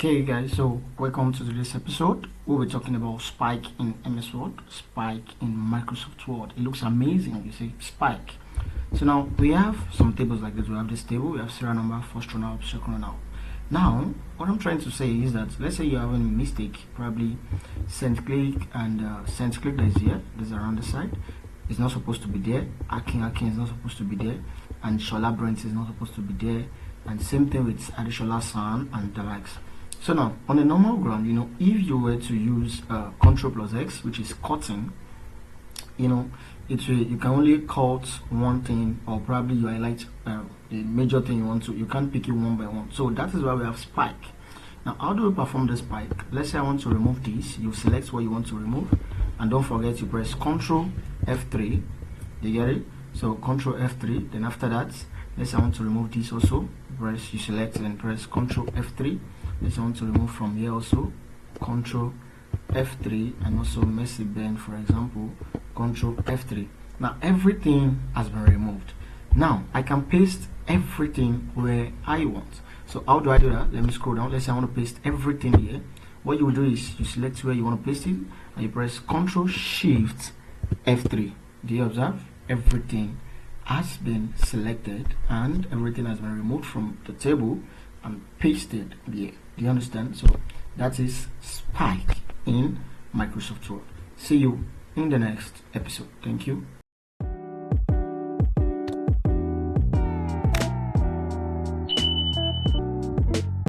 Okay guys, so welcome to today's episode. We'll be talking about Spike in MS Word, Spike in Microsoft Word. It looks amazing, you see, Spike. So now we have some tables like this. We have this table, we have serial number, first runner up, second runner up. Now, what I'm trying to say is that let's say you're having a mistake, probably send click and send click that is here, this is around the side. It's not supposed to be there. Akin is not supposed to be there, and Shola Brent is not supposed to be there, and same thing with Adishola San and the likes. So now, on a normal ground, if you were to use Ctrl plus X, which is cutting, you can only cut one thing, or probably you highlight the major thing you want to. You can't pick it one by one. So that is why we have Spike. Now, how do we perform the Spike? Let's say I want to remove this. You select what you want to remove, and don't forget you press Ctrl F3. You get it? So Ctrl F3. Then after that, let's say I want to remove this also. You select and press Ctrl F3. Let's want to remove from here also, Ctrl F3, and also Mercy Ben, for example, Ctrl F3. Now everything has been removed. Now I can paste everything where I want. So how do I do that? Let me scroll down. Let's say I want to paste everything here. What you will do is you select where you want to paste it, and you press Ctrl Shift F3. Do you observe? Everything has been selected and everything has been removed from the table and pasted here. Do you understand? So that is Spike in Microsoft Word. See you in the next episode. Thank you.